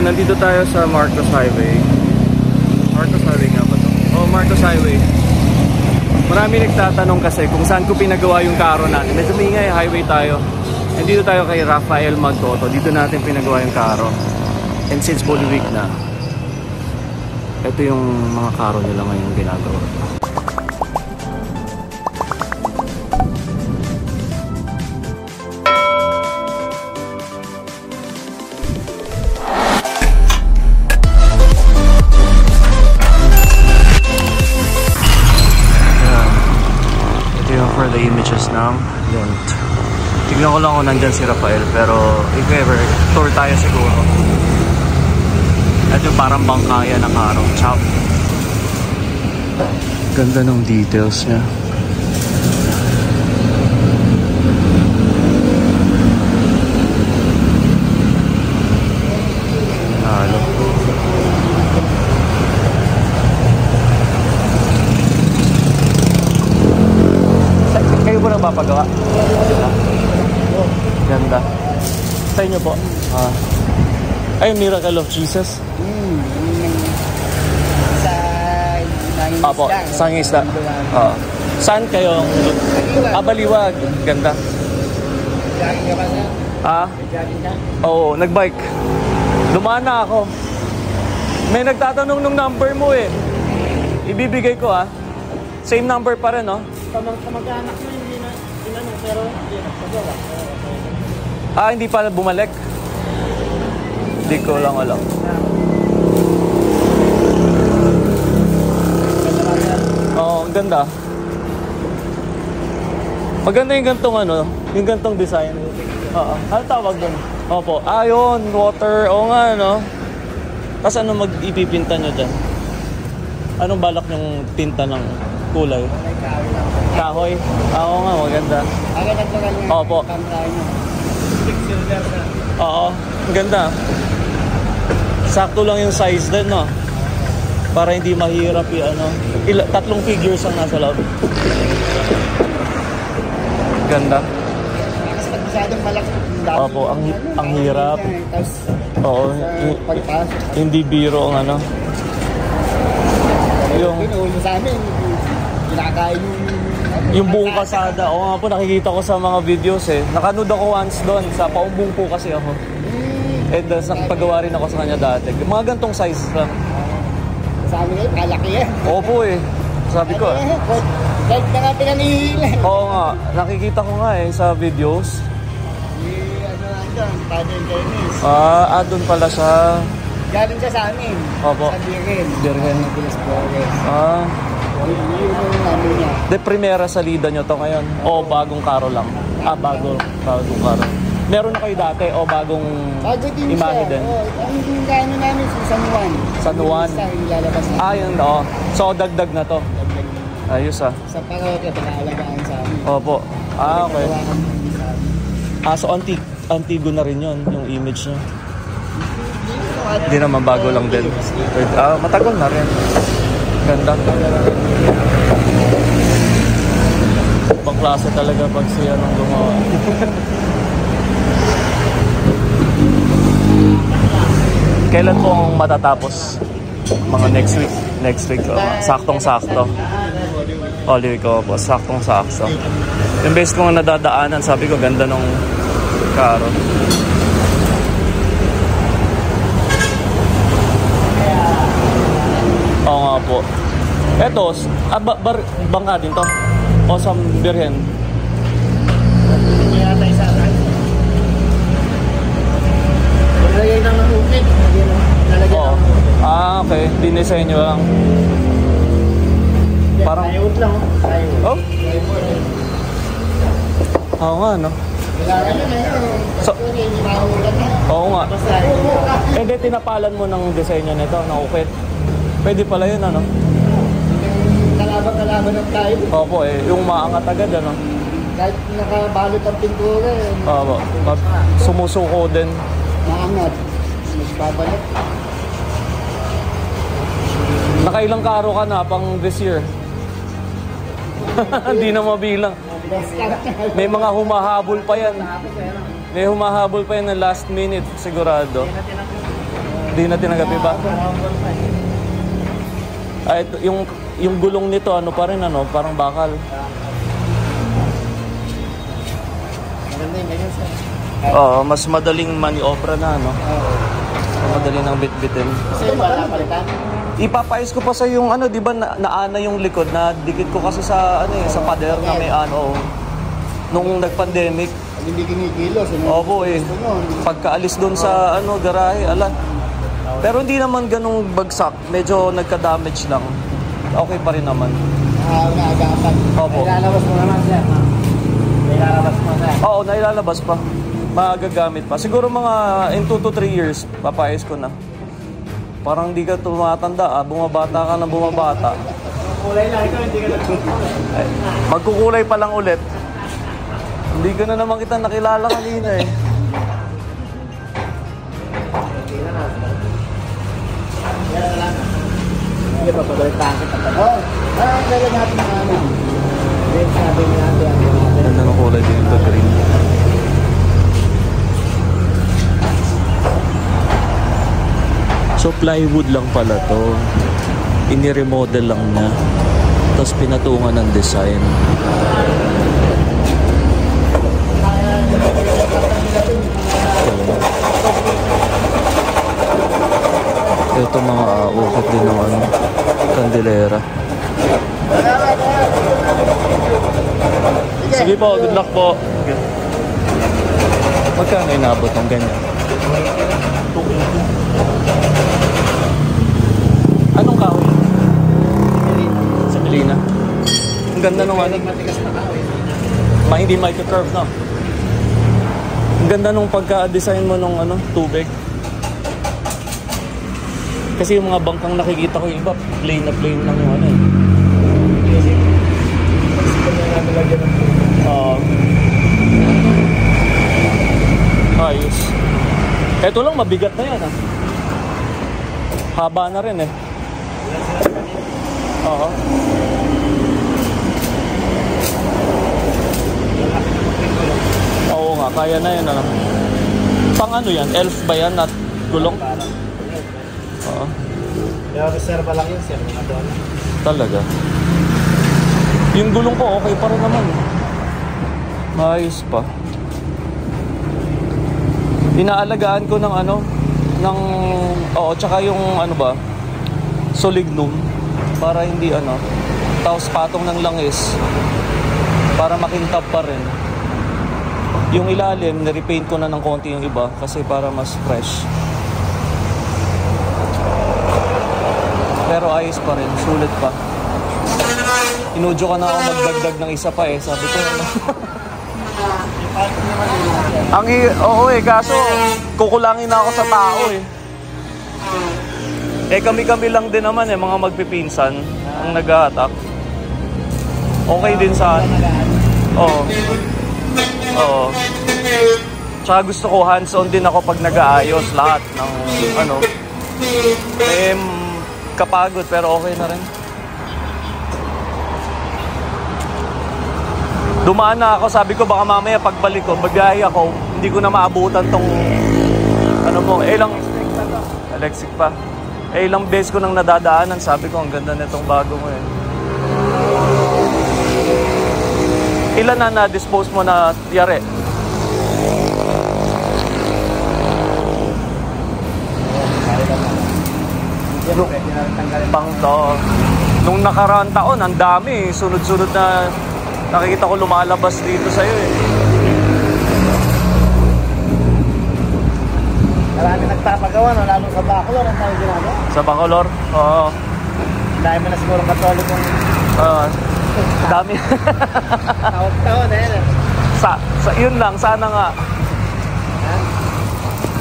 Nandito tayo sa Marcos Highway. Marcos Highway nga ba to? Oh, Marcos Highway. Marami nagtatanong kasi kung saan ko pinagawa yung karo natin. Medyo maingay, highway tayo. And dito tayo kay Rafael Magtoto. Dito natin pinagawa yung karo. And since Holy Week na, ito yung mga karo nila ngayong ginagawa. For the images ng event. Tignan ko lang kung nandyan si Rafael, pero if ever, tour tayo siguro. At yung parang bangkaya na karo. Ciao. Ganda ng details niya. Halo. Kayo po nagpapagawa? Ganda. Sa inyo po? Ay, Miracle of Jesus? Apo, sa Isla. Saan kayo? Baliwag. Ganda. Oo, nagbike. Dumaan na ako. May nagtatanong nung number mo eh. Ibibigay ko Same number pa rin, no? Kamag-anak mo, hindi na tinanong, pero hindi na nagpagawa. Hindi pala bumalik? Hindi ko lang alam. Oo, ang ganda. Maganda yung gantong yung gantong design. Ano tawag doon? Opo. Yun, water. Oo nga, no? Tapos mag-ipipinta nyo dyan? Anong balak nyong tinta ng kulay? Kahoy? Oo nga, maganda. Opo. Oo, maganda. Sakto lang yung size din, no? Para hindi mahirap tatlong figures ang nasa loob. Ganda. Opo, ang hirap. Oo, hindi biro ang yung sa amin, kinakain yung buong kasada. Oo nga po, nakikita ko sa mga videos Nakanood ako once doon. Sa Paumbong po kasi ako. And nakapagawa rin ako sa kanya dati. Mga gantong size lang. Sa amin kalaki yan. Opo Sabi ko Kahit na nga pinanihila. Oo nga, nakikita ko nga sa videos. Father Dennis. Doon pala siya. Galing siya sa amin. Opo. Sa Birgen. De primera salida nyo to ngayon? O bagong karo lang? Bagong karo. Meron na kayo dati o bagong imahe din? Ang gano namin sa San Juan. San Juan? Yun So dagdag na to? Ayos Sa parokya, pag-aalagaan sa amin. Opo. Okay. So antigo na rin yun, yung image niya? Hindi naman, bago lang din. Matagal na rin. Ganda. Pang klase talaga pag siya nang gumawa. Kailan po ang matatapos? Mga next week. Saktong-sakto. Holy Week po. Saktong-sakto. Yung base ko nga nadadaanan, sabi ko ganda nung karo. Oo nga po. Eto, bangka din to? O sa Birhen? Kaya tayo sa akin. Nalagay lang ng ukit. Okay. Dinisenyo lang. Parang plywood lang. Oo nga, no? Oo nga. Hindi, tinapalan mo ng disenyo nito, ng ukit. Pwede pala yun, Kalaban ng plywood. Opo, yung maangat agad, Kahit nakabalot ang pintura, Opo, sumusuko din. Maangat. Magbabalot. Nakailang karo ka na pang this year? Hindi na mabilang. May mga humahabol pa yan. May humahabol pa yun ng last minute, sigurado. Hindi na tinanggap ba? Ah, ito, yung gulong nito, ano pa rin, ano? Parang bakal. Maganda yung ganyan sir. Oo, mas madaling maniobra na, ano? Mas madaling ng bit-bitin. Kasi wala palitan. Ipapais ko pa sa yung ano, di ba naana yung likod na dikit ko kasi sa ano sa pader na may ano nung nag-pandemic. Hindi kinikilos. Opo eh. Pagkaalis doon sa ano garahe, ala. Pero hindi naman ganung bagsak, medyo nagka-damage lang. Okay pa rin naman. Naagapan. Opo. Nailalabas mo naman sir. Nailalabas mo sir. Oo, nailalabas pa. Magagamit pa. Siguro mga in 2 to 3 years papayos ko na. Parang hindi ka tumatanda, bumabata ka na bumabata. Kulay lang ito, hindi ka na. Magkukulay pa lang ulit. Hindi ka na naman kita nakilala kanina eh. Hindi pa pabalik tayo kita. Oh, lalagyan natin ng ano. Then sabi niya natin. Ganda ng kulay dito, green. So plywood lang pala to. Ini-remodel lang na. Tapos pinatungan ng design. Ito mga ukit din ng ano, kandelera. Sige po, good luck po. Magkano inabot ng ganyan? Anong kahoy? Sa Pilina. Ang ganda nung ano. Matigas na kahoy. Hindi microcurve, no? Ang ganda nung pagka-design mo nung ano, tubig. Kasi yung mga bangkang nakikita ko yung iba, plain na plain lang yung ano eh. Ayos. Ito lang, mabigat na yan ah. Haba na rin eh. Oo. Oo nga, kaya na yan ano. Pang ano yan? Elf ba yan at gulong? Oo. Kaya reserva lang yun sir. Talaga. Yung gulong ko okay pa rin naman. Maayos pa. Inaalagaan ko ng ano, ng tsaka yung ano ba, solignum para hindi ano, tapos patong ng langis para makintab pa rin. Yung ilalim, nirepaint ko na ng konti yung iba kasi para mas fresh. Pero ayos pa rin, sulit pa. Inudyo ka na ako magdagdag ng isa pa eh, sabi ko ano. Oo eh, kaso kukulangin na ako sa tao eh. Eh kami-kami lang din naman eh, mga magpipinsan ang nag-a-attack. Okay din sa Oo. Oo. Tsaka gusto ko hands-on din ako pag nag-aayos lahat ng ano. Eh kapagod pero okay na rin. Dumaan na ako, sabi ko baka mamaya pagbalik ko, magbiyahe ako, hindi ko na maabutan tong ano mo, ilang electric pa. Ilang beses ko nang nadadaanan, sabi ko ang ganda nitong bago mo eh. Ilan na na-dispose mo na yare? Pang to. Nung nakaraang taon, ang dami, sunod-sunod na nakikita ko lumalabas dito sa'yo eh. Marami nagpapagawa, no? Lalo sa Bacolor, ang tayo ginagawa. Sa Bacolor? Oo. Dahil mo na siguro katolikong dami. tawag-tawag eh. Yun lang, sana nga.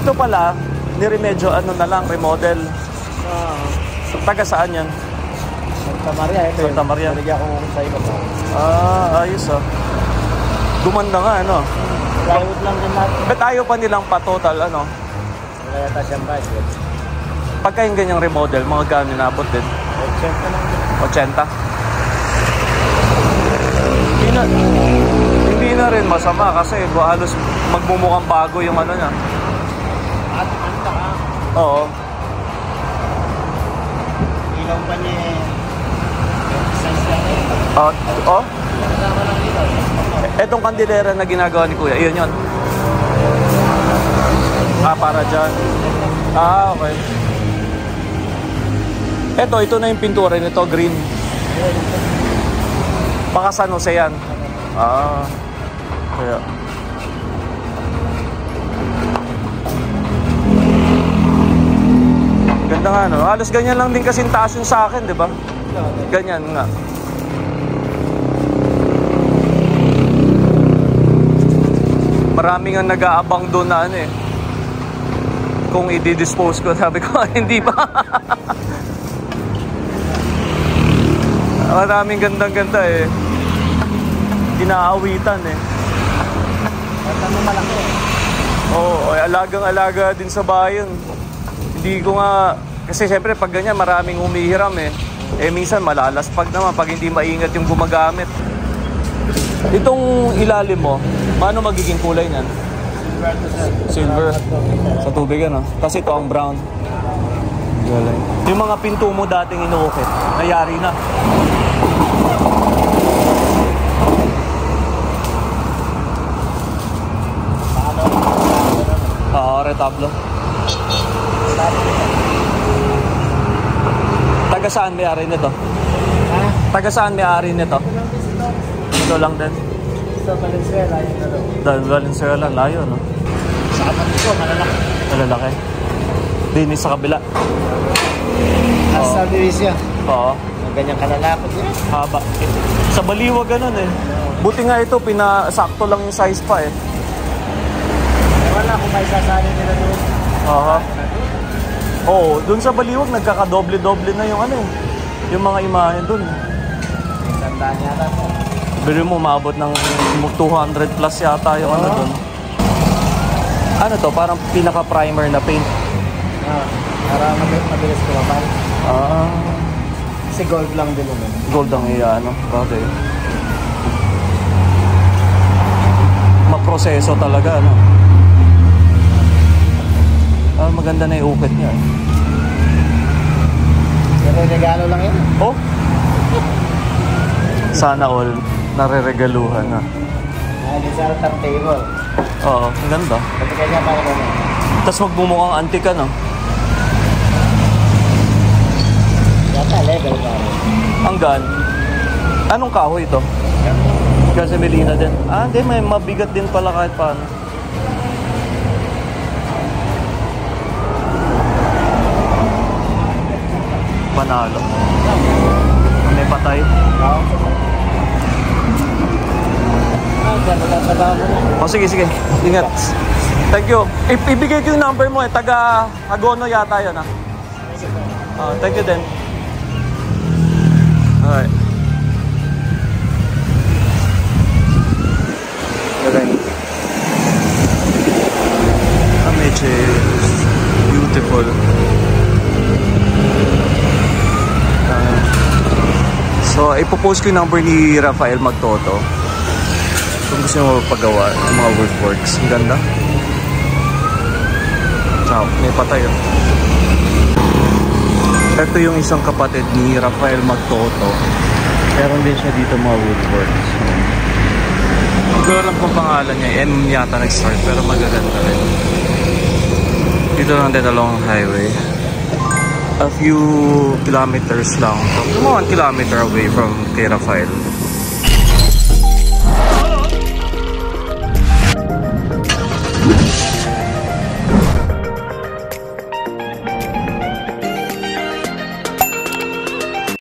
Ito pala, niremedyo ano na lang, remodel. Taga saan yan? Santa Maria, ito Santa Maria. Naligyan ko sa iba po. Ayos ah. Gumanda nga ano. Plywood lang din natin. Bet ayaw pa nilang pa-total ano. Wala yata siyang budget. Pagka yung ganyang remodel, mga gano'n naabot din? 80 lang din. 80? Hindi na na rin masama kasi halos magmumukhang bago yung ano niya. At ano ka? Oo. Ilaw pa niya eh. Size lang eh. Oh? Kasama lang ilaw. Etong kandilera na ginagawa ni Kuya, yun yun. Para dyan. Okay. Ito na yung pintura nito, green. Baka San Jose yan. Kaya. Ganda nga, no? Halos ganyan lang din kasing taas yung sa akin, di ba? Ganyan nga. Maraming ang nag-aabang doon na ano eh. Kung i-dispose ko, sabi ko, hindi pa. Maraming gandang-ganda eh. Inaawitan eh. At ano malaki eh. Oo, alagang-alaga din sa bayan. Hindi ko nga, kasi syempre pag ganyan maraming humihiram eh. Minsan malalaspag naman pag hindi maingat yung gumagamit. Itong ilalim mo, paano magiging kulay niyan? Silver. Sa tubig ano? Kasi ito ang brown. Yung mga pinto mo dating inuukit, nayari na. Retablo. Taga saan may-ari nito? Ha? Taga saan may-ari nito? Ito lang din. Sa Valenzuela yun na daw. Valenzuela, layo no? Sa kapatid ko, malalaki. Malalaki. Dinis sa kabila. Sa Luisia. Oo. Ganyan kalalapot yan. Haba. Sa Baliwag ganun eh. Buti nga ito, pinasakto lang yung size pa eh. Wala kung may sasali nila doon. Oo, dun sa Baliwag nagkakadoble-doble na yung ano eh. Yung mga imahe dun. Tandaan yata. Bili mo, maabot ng 200 plus yata yung ano dun. Ano to? Parang pinaka-primer na paint. Para mabilis kumapal. Kasi gold lang din naman. Gold ang ano. Okay. Maproseso talaga, no? Maganda na yung ukit niya. Pero regalo lang yun. Oh? Sana all nare-regaluhan na. Nandun sa top table. Oo, ang ganda. Kasi kanya para kami. Tapos magmumukhang antique ka, no? Yata, level pa rin. Hanggan. Anong kahoy ito? Kasi Melina din. Hindi, may mabigat din pala kahit paano. Panalo. May patay. Sige. Ingat. Thank you. Ibigay ko yung number mo eh. Taga Agono yata yun ah. Thank you din. Alright. Which is beautiful. So, ipopost ko yung number ni Rafael Magtoto kung gusto mo pagawa ng mga woodworks. Ang ganda. Ciao, may patay oh. Ito yung isang kapatid ni Rafael Magtoto. Meron din siya dito mga woodworks. Hindi ko alam kung pangalan niya. M yata nag-start pero magaganda rin. Dito lang din along highway. A few kilometers lang. 1 kilometer away from kay Rafael.